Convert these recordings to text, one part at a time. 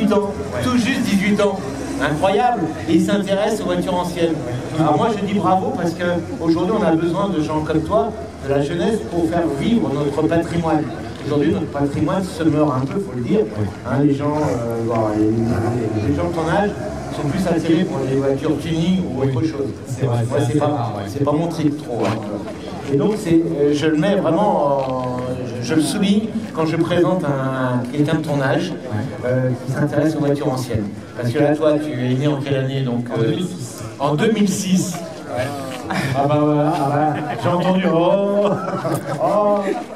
18 ans, tout juste 18 ans. Incroyable. Et il s'intéresse aux voitures anciennes. Alors moi je dis bravo parce qu'aujourd'hui on a besoin de gens comme toi, de la jeunesse, pour faire vivre notre patrimoine. Aujourd'hui notre patrimoine se meurt un peu, il faut le dire. Hein, les gens de ton âge sont plus attirés pour les voitures tuning ou autre chose. C'est vrai, c'est pas mon trip trop. Hein. Et donc je le mets vraiment, je le souligne quand je présente quelqu'un de ton âge qui s'intéresse aux voitures anciennes. Parce que là, toi, tu es né en quelle année donc, en 2006. Ouais. Ah bah voilà, j'ai entendu oh.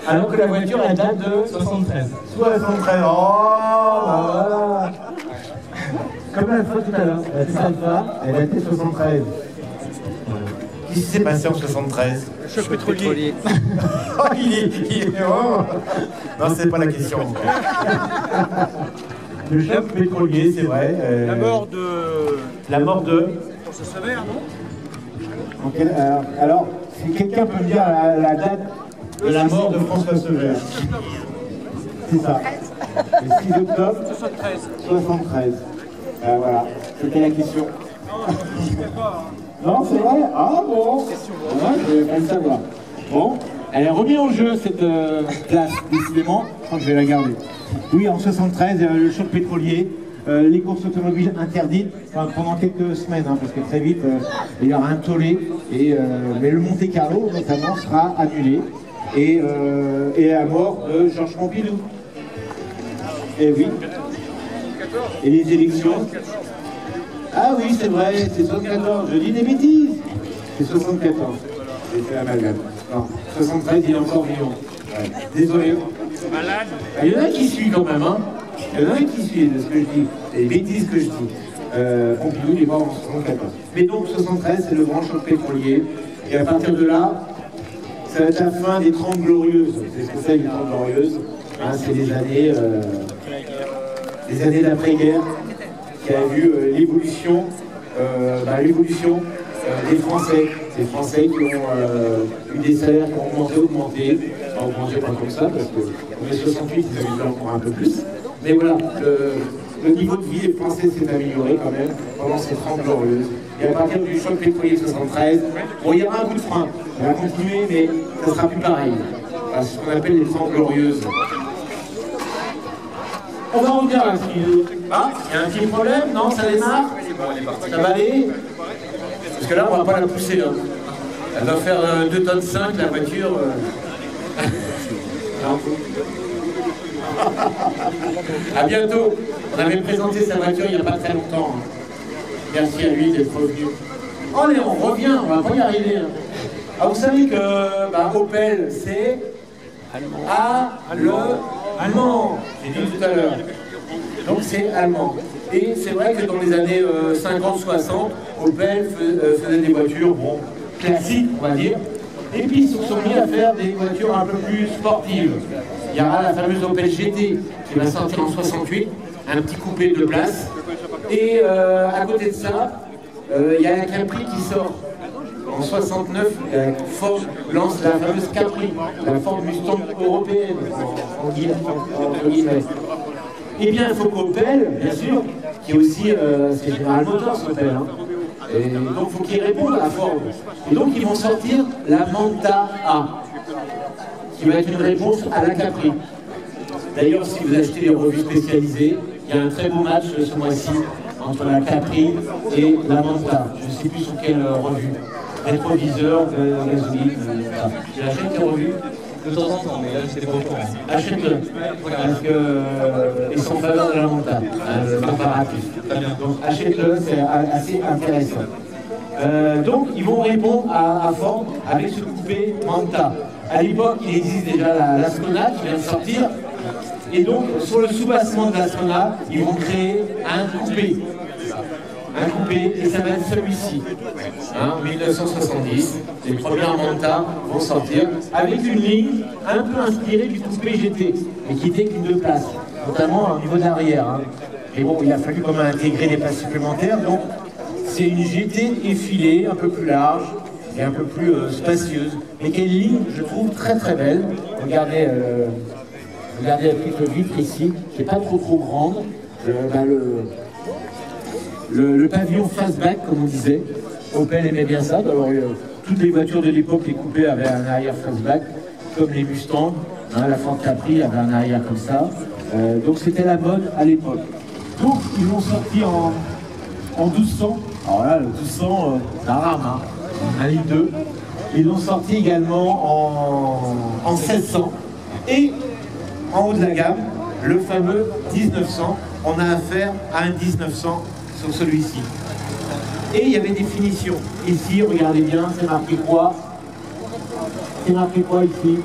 Alors que la voiture, elle date de 73. 73, oh bah voilà. Comme la fois tout à l'heure, la Alpha, elle datait de 73. Qu'est-ce qui s'est passé en 73? Le choc pétrolier. Oh, il est oh. Non, c'est pas la question. Le choc pétrolier, c'est vrai. La mort de... Ça s'avère, non? Alors, si quelqu'un peut me dire la date de la mort de François Sever. C'est ça. Le 6 octobre 73. Voilà, c'était la question. Non, je ne sais pas. Non, c'est vrai? Ah bon? Ouais, je vais pas le savoir. Bon, elle est remise en jeu cette place, décidément. Je crois que je vais la garder. Oui, en 73, le choc pétrolier, les courses automobiles interdites pendant quelques semaines, hein, parce que très vite, il y aura un tollé. Mais le Monte Carlo, notamment, sera annulé. Et la mort de Georges Pompidou. Et oui. Et les élections. Ah oui, c'est vrai, c'est 74. Je dis des bêtises. C'est 74. J'ai fait l'amalgame. Non, 73, il est encore vivant. Ouais. Désolé. Malade. Il y en a qui suivent quand même, hein. Il y en a qui suivent de ce que je dis. Les bêtises que je dis. Pompidou, il est mort en 74. Mais donc, 73, c'est le grand choc pétrolier. Et à partir de là, ça va être la fin des 30 glorieuses. C'est ce que c'est, les 30 glorieuses. Hein, c'est les années d'après-guerre qui a vu l'évolution des Français. Ces Français qui ont eu des salaires qui ont augmenté. Pas augmenté pas comme ça, parce qu'en mai 68, ils avaient eu encore un peu plus. Mais voilà, le niveau de vie des Français s'est amélioré quand même pendant ces 30 glorieuses. Et à partir du choc pétrolier 73, bon, il y aura un coup de frein. On va continuer, mais ça ne sera plus pareil. C'est ce qu'on appelle les 30 glorieuses. On va revenir à ce qu'il... Ah, il y a un petit problème? Non, ça démarre? Ça va aller? Parce que là, on ne va pas la pousser. Hein. Elle va faire 2,5 tonnes la voiture. À bientôt. On avait présenté sa voiture il n'y a pas très longtemps. Merci à lui d'être revenu. Oh, allez, on revient, on va pas y arriver. Hein. Ah, vous savez que Opel, c'est allemand. J'ai dit tout à l'heure. Donc c'est allemand. Et c'est vrai que dans les années 50-60, Opel faisait des voitures, bon, classiques, on va dire. Et puis ils se sont mis à faire des voitures un peu plus sportives. Il y aura la fameuse Opel GT qui va sortir en 68, un petit coupé de place. Et à côté de ça, il y a la Capri qui sort. En 69, Ford lance la fameuse Capri, la Ford Mustang européenne, en guillemets. Eh bien, il faut qu'Opel, bien sûr, qui est aussi, c'est General Motors, Opel, hein. Et donc il faut qu'ils répondent à Ford. Et donc ils vont sortir la Manta A, qui va être une réponse à la Capri. D'ailleurs, si vous achetez les revues spécialisées, il y a un très beau match ce mois-ci entre la Capri et la Manta. Je ne sais plus sur quelle revue. Rétroviseur, gasoline, j'achète les revues. De temps en temps, mais là, je sais pas encore. Achète-le, parce qu'ils sont en faveur de la Manta, le comparatif. Donc achète-le, c'est assez intéressant. Donc ils vont répondre à Ford avec ce coupé Manta. À l'époque, il existe déjà l'Ascona qui vient de sortir. Et donc, sur le soubassement de l'Ascona, ils vont créer un coupé. Et ça va être celui-ci. En 1970, les premières Manta vont sortir avec une ligne un peu inspirée du coupé GT, mais qui était qu'une 2 places, notamment au niveau de l'arrière. Hein. Et bon, il a fallu quand même intégrer des places supplémentaires, donc c'est une GT effilée, un peu plus large et un peu plus spacieuse, mais qui a une ligne, je trouve, très très belle. Regardez la petite vitre ici, qui n'est pas trop grande. le pavillon fastback, comme on disait. Opel aimait bien ça. Alors, toutes les voitures de l'époque, les coupés avaient un arrière fastback, comme les Mustangs. Hein, la Ford Capri avait un arrière comme ça. Donc c'était la mode à l'époque. Donc ils l'ont sorti en 1200. Alors là, le 1200, ça rame, hein. 1,2 litre. Ils l'ont sorti également en 1600. Et en haut de la gamme, le fameux 1900. On a affaire à un 1900 sur celui-ci. Et il y avait des finitions. Ici, regardez bien, c'est marqué quoi? C'est marqué quoi ici?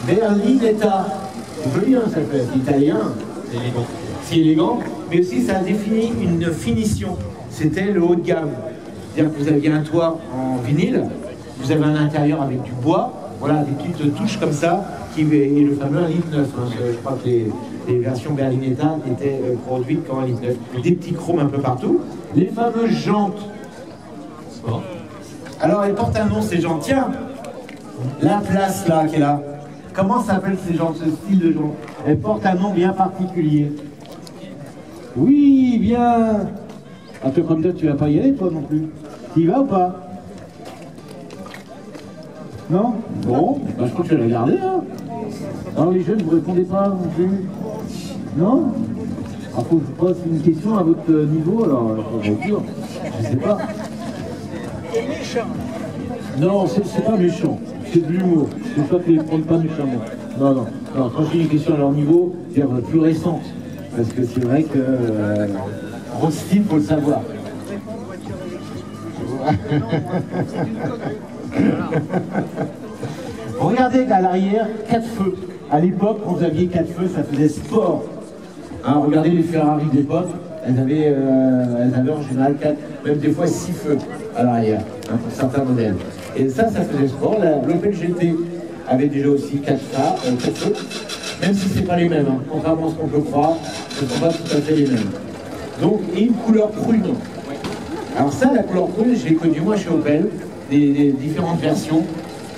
Berlinetta. C'est joli, hein, ça fait. C'est italien. C'est élégant. C'est élégant, mais aussi ça a défini une finition. C'était le haut de gamme. C'est-à-dire que vous aviez un toit en vinyle, vous avez un intérieur avec du bois, voilà, des petites touches comme ça, et le fameux 1,9 litre. Hein. Je crois que les versions Berlinetta étaient produites qu'en 1,9 litre. Des petits chromes un peu partout. Les fameuses jantes. Alors elles portent un nom, ces jantes. Tiens, la place là qui est là. Comment s'appellent ces jantes, ce style de jantes? Elles portent un nom bien particulier. Oui, bien. Ah, toi, comme ça, tu vas pas y aller, toi non plus. Tu y vas ou pas? Non? Bon, bah, je crois que tu vas la garder, hein. Alors, les jeunes, vous ne répondez pas non plus? Non? Alors, faut que je pose une question à votre niveau, alors, voiture, je sais pas. Non, c'est pas méchant, c'est de l'humour. Il faut pas que les prennent pas méchamment. Non, non. Alors, quand j'ai une question à leur niveau, c'est plus récente. Parce que c'est vrai que Rostine, il faut le savoir. Regardez à l'arrière, 4 feux. À l'époque, quand vous aviez 4 feux, ça faisait sport. Hein, regardez les Ferrari d'époque, elles avaient en général 4, même des fois 6 feux à l'arrière, hein, pour certains modèles. Et ça faisait sport. L'Opel GT avait déjà aussi 4 feux, même si ce n'est pas les mêmes, hein. Contrairement à ce qu'on peut croire, ce ne sont pas tout à fait les mêmes. Donc, et une couleur prune. Alors ça, la couleur prune, je l'ai connue moi chez Opel, des différentes versions,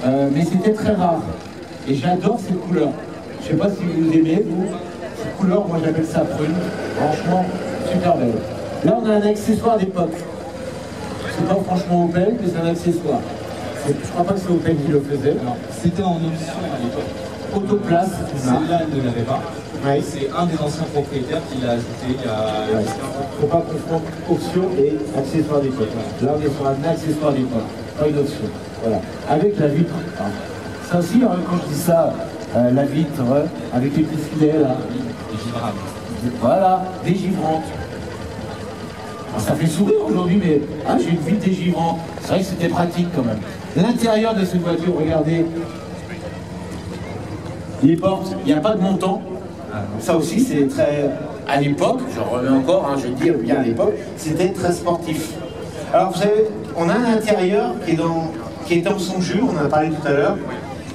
mais c'était très rare. Et j'adore cette couleur. Je ne sais pas si vous aimez, vous. Cette couleur, moi j'appelle ça prune. Franchement, super belle. Là, on a un accessoire d'époque. C'est pas franchement Opel, mais c'est un accessoire. Je crois pas que c'est Opel qui le faisait. C'était en option à l'époque. Autoplace. Celle-là, elle ne l'avait pas. Ouais. C'est un des anciens propriétaires qui l'a ajouté il y a... Ouais. Faut pas confondre option et accessoire d'époque. Là, on est sur un accessoire d'époque, pas une option. Voilà. Avec la vitre. Ça aussi, quand je dis ça, la vitre, avec les petits filets là. Voilà, dégivrante. Ça fait sourire aujourd'hui, mais j'ai une vitre dégivrante. C'est vrai que c'était pratique quand même. L'intérieur de cette voiture, regardez. Les portes, il n'y a pas de montant. Ça aussi, c'est très... À l'époque, je remets encore, je dis bien à l'époque, c'était très sportif. Alors, vous savez, on a un intérieur qui est dans son jus, on en a parlé tout à l'heure.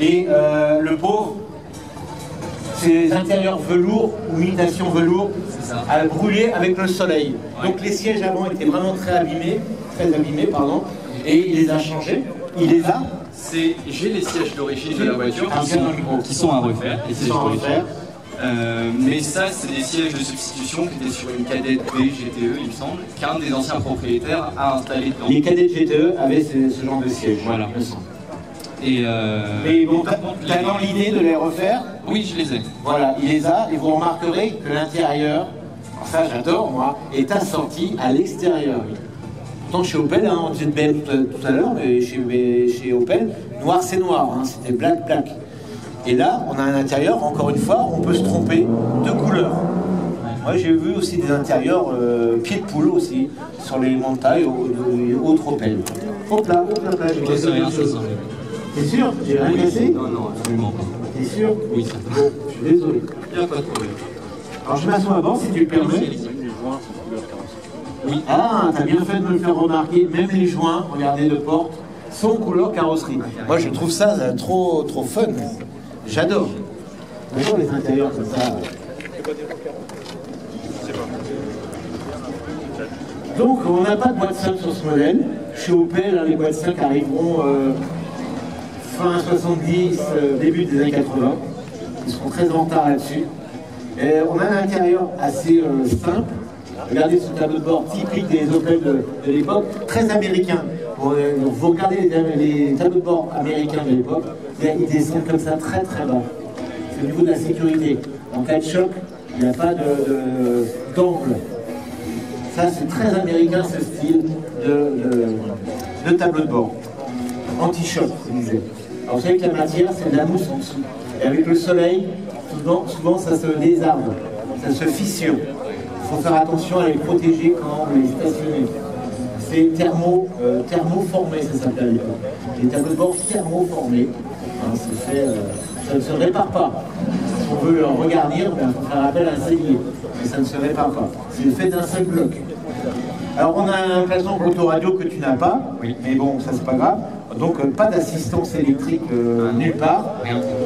Et le pauvre, ces intérieurs velours ou imitation velours, à brûler avec le soleil. Donc les sièges avant étaient vraiment très abîmés, et il les a changés. Il les a. J'ai les sièges d'origine de la voiture qui sont à refaire, les sièges d'origine. Mais ça, c'est des sièges de substitution qui étaient sur une cadette B GTE, il me semble, qu'un des anciens propriétaires a installé dedans. Les cadettes GTE avaient ce genre de siège. Voilà. Mais bon, t'as dans l'idée de les refaire? Oui, je les ai. Voilà, il les a, et vous remarquerez que l'intérieur, ça j'adore moi, est assorti à l'extérieur. Pourtant chez Opel, on disait de BM tout à l'heure, mais chez Opel, noir c'est noir, c'était black. Et là, on a un intérieur, encore une fois, on peut se tromper de couleur. Moi j'ai vu aussi des intérieurs pied de poule aussi, sur les montagnes et autres Opel. Hop là, j'ai cassé quelque chose. T'es sûr? J'ai rien cassé? Non, absolument pas. T'es sûr? Oui, ça. Bon, je suis désolé. Il n'y a pas de problème. Alors je m'assois avant si tu le permets. Oui. Ah, t'as bien fait de me le faire remarquer, même les joints, regardez, de porte, sont couleur carrosserie. Moi je trouve ça trop fun. J'adore. J'adore les intérieurs comme ça. Donc on n'a pas de boîte 5 sur ce modèle. Chez Opel, les boîtes 5 arriveront fin 70, début des années 80. Ils seront très en retard là-dessus. Et on a un intérieur assez simple. Regardez ce tableau de bord typique des Opel de l'époque, très américain. Vous regardez les tableaux de bord américains de l'époque, ils descendent comme ça très très bas. C'est au niveau de la sécurité. En cas de choc, il n'y a pas d'angle. Ça, c'est très américain ce style de tableau de bord. Anti-choc, je disais. Alors, vous savez que la matière, c'est de la mousse en dessous. Et avec le soleil, souvent ça se désarme, ça se fissure. Il faut faire attention à les protéger quand on les stationne. C'est thermoformé, ça s'appelle à l'époque. Les tableaux de bord thermoformés. Hein, ça ne se répare pas. Si on veut le regarnir, il faut faire appel à un cellier. Mais ça ne se répare pas. C'est fait d'un seul bloc. Alors on a un placement pour l'autoradio que tu n'as pas, oui. Mais bon, ça c'est pas grave. Donc pas d'assistance électrique nulle part.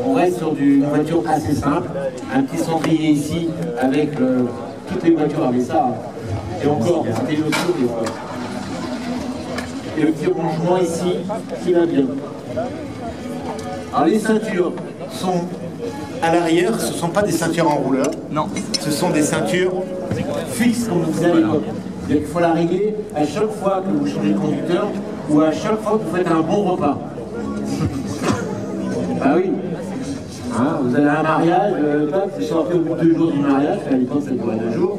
On reste sur une voiture assez simple. Un petit cendrier ici avec toutes les voitures avaient ça. Et encore, c'était une autre chose des fois. Et le petit rangement ici qui va bien. Alors les ceintures sont à l'arrière, ce ne sont pas des ceintures en rouleur. Non. Ce sont des ceintures fixes comme on disait à l'époque. Il faut la régler à chaque fois que vous changez de conducteur ou à chaque fois que vous faites un bon repas. Bah oui. Hein, vous avez un mariage, vous sortez au bout de 2 jours du mariage, à l'époque ça durait 2 jours.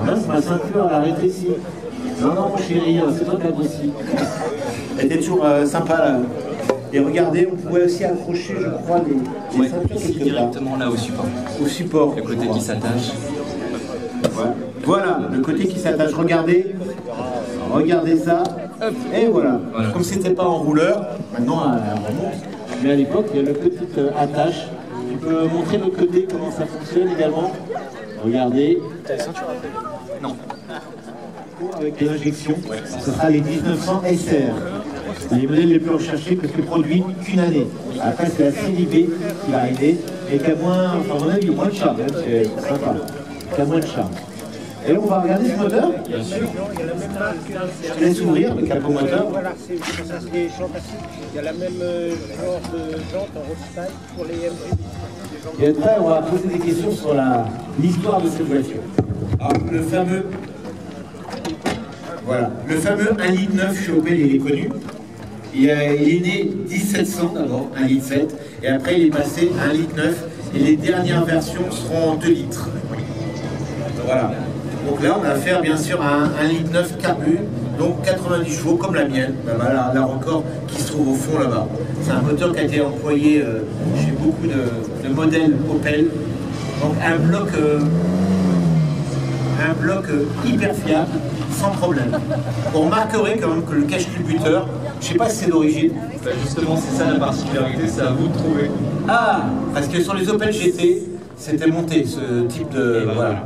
Là, c'est ma ceinture, elle a rétréci. Non, non, mon chéri, c'est toi qui as grossi. Elle était toujours sympa là. Et regardez, on pouvait aussi accrocher, je crois, les ceintures ici, directement là au support. Au support. Le côté qui s'attache. Voilà, le côté qui s'attache. Regardez ça. Et voilà. Comme c'était pas en rouleur, maintenant elle remonte. Mais à l'époque, il y a le petit attache. Tu peux montrer de l'autre côté comment ça fonctionne également. Regardez. Non. Avec les injections, ce sera les 1900 SR. Les modèles les plus recherchés parce que produit qu'une année. Après, c'est la série B qui va arriver et qui a moins, enfin, à mon avis, moins de charme. C'est sympa. Qui a moins de charme. Et là, on va regarder ce moteur. Bien sûr. Je te laisse ouvrir le capot moteur. Voilà, c'est des jantes acides. Il y a la même genre de jante en roadstyle pour les MG. Et après, on va poser des questions sur l'histoire de cette voiture. Alors, le fameux 1,9 litre chez Opel, il est connu. Il est né 1700 d'abord, 1,7 litre, et après il est passé à 1,9 litre, et les dernières versions seront en 2 litres. Voilà. Donc là, on a affaire bien sûr à un 1,9 litre carbu, donc 90 chevaux comme la mienne, voilà, la record qui se trouve au fond là-bas. C'est un moteur qui a été employé chez beaucoup de modèles Opel. Donc un bloc hyper fiable, sans problème. On remarquerait quand même que le cache-culbuteur, je ne sais pas si c'est d'origine. Bah justement, c'est ça la particularité, c'est à vous de trouver. Ah, parce que sur les Opel GT, c'était monté ce type de... Voilà.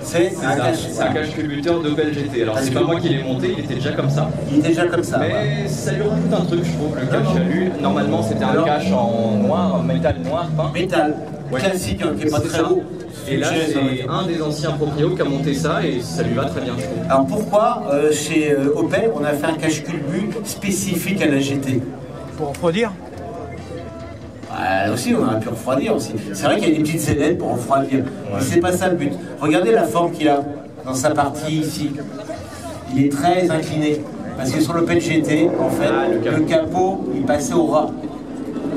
C'est un cache-culbuteur d'Opel GT. Alors c'est pas moi qui l'ai monté, il était déjà comme ça. Il était déjà comme ça. Mais ouais. Ça lui rajoute un truc, je trouve, le cache à lui. Normalement c'était un cache en noir, en métal noir peint. Métal, ouais. Classique, hein, qui n'est pas très beau. Et là c'est un des anciens proprios qui a monté ça et ça lui va très bien, je trouve. Alors pourquoi chez Opel on a fait un cache-culbu spécifique à la GT? Pour refroidir. Là aussi, on aurait pu refroidir aussi. C'est vrai qu'il y a des petites ailettes pour refroidir. Ouais. Mais c'est pas ça le but. Regardez la forme qu'il a dans sa partie ici. Il est très incliné. Parce que sur l'Opel GT, en fait, le capot, il passait au ras.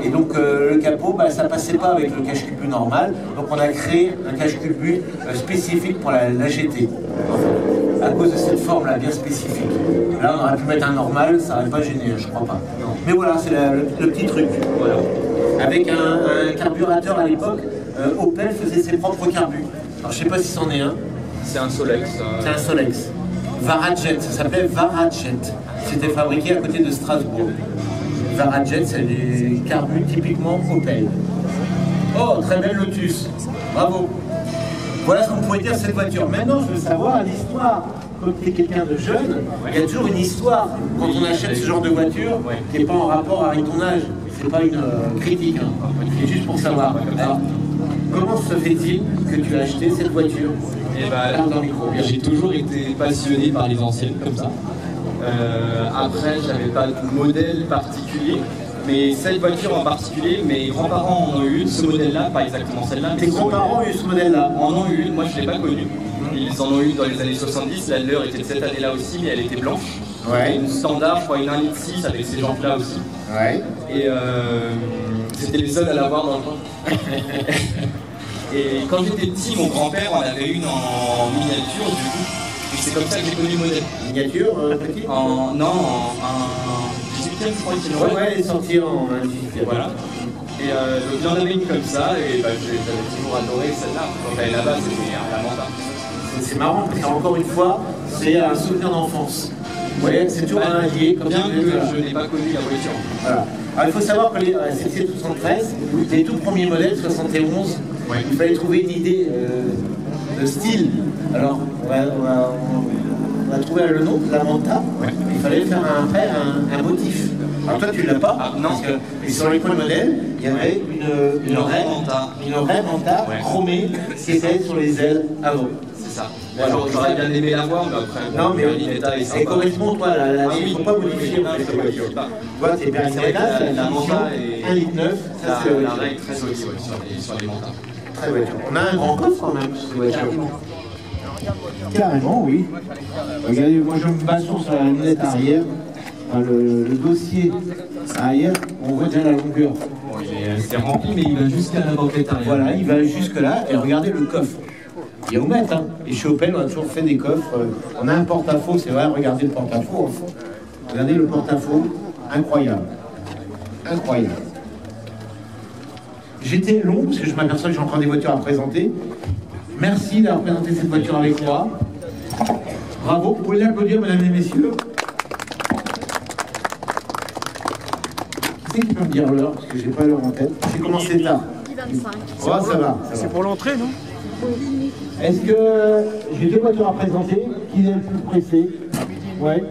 Et donc le capot, ça passait pas avec le cache-culbu normal. Donc on a créé un cache-culbu spécifique pour la GT. En fait, à cause de cette forme-là, bien spécifique. Là, on aurait pu mettre un normal, ça n'aurait pas gêné, je crois pas. Non. Mais voilà, c'est le petit truc. Voilà. Avec un carburateur à l'époque, Opel faisait ses propres carbus. Alors je sais pas si c'en est un. C'est un Solex. C'est un Solex. Varajet, ça s'appelait Varajet. C'était fabriqué à côté de Strasbourg. Varajet, c'est des carbus typiquement Opel. Oh, très belle Lotus. Bravo. Voilà ce qu'on pourrait dire de cette voiture. Maintenant, je veux savoir l'histoire. Quand tu es quelqu'un de jeune, il y a toujours une histoire quand on achète ce genre de voiture qui n'est pas en rapport avec ton âge. C'est pas une critique, hein. C'est juste pour savoir. Alors, comment se fait-il que tu as acheté cette voiture? J'ai toujours été passionné par les anciennes comme ça. Après, j'avais pas de modèle particulier. Mais cette voiture en particulier, mes grands-parents en ont eu une, ce modèle-là, pas exactement celle-là. Tes grands-parents ont eu ce modèle-là? En ont eu une, moi je ne l'ai pas connue. Ils en ont eu dans les années 70, la leur était de cette année-là aussi, mais elle était blanche. Ouais. Une standard, je crois une 1,6 litre avec ces jantes-là aussi. Ouais. Et c'était les seuls à l'avoir dans le coin. Et quand j'étais petit, mon grand-père en avait une en miniature, du coup. Et c'est comme ça que j'ai connu le modèle. Miniature, petit? Non, en 18e, je crois qu'il ouais, ouais, elle est sortie en 18e. Voilà. Et donc j'en avais une comme ça, et bah, j'avais toujours adoré celle-là. Quand j'allais là-bas, c'était un mental. C'est marrant, parce qu'encore une fois, c'est un souvenir d'enfance. Vous voyez, c'est toujours un lié. Bien que je n'ai pas connu la voiture. Voilà. Alors il faut savoir que les CC73, les tout premiers modèles, 71, ouais. Il fallait trouver une idée de style. Alors on a trouvé le nom, la Manta, ouais. Il fallait faire après un motif. Alors toi tu l'as pas, non. Parce que sur les premiers modèles, il y avait une vraie Manta ouais. Chromée qui était sur les ailes avant. C'est ça. J'aurais bien aimé la voir, mais après, non, mais elle correspond, toi, il ne faut pas modifier cette voiture. Toi, c'est bien la Manta et 1,9 litre. Ça, c'est la règle très solide sur les Mantas. Très voiture. On a un grand coffre quand même sur cette voiture. Carrément, oui. Regardez, moi je me base sur la lunette arrière. Enfin, le dossier arrière, on voit déjà la longueur. Bon, c'est rempli, mais il va jusqu'à la banquette arrière. Voilà, il va jusque là, et regardez le coffre. Il y a où mettre, hein. Et chez Opel, on a toujours fait des coffres. On a un porte-à-faux, c'est vrai, regardez le porte-à-faux. Regardez le porte-à-faux, incroyable. Incroyable. J'étais long, parce que je m'aperçois que j'ai encore des voitures à présenter. Merci d'avoir présenté cette voiture avec moi. Bravo, vous pouvez l'applaudir, mesdames et messieurs. Qui c'est qui peut me dire l'heure, parce que j'ai pas l'heure en tête. J'ai commencé tard. 25. Oh, ça va. C'est pour l'entrée, non? Est-ce que j'ai deux voitures à présenter? Qui est le plus pressé? Ouais.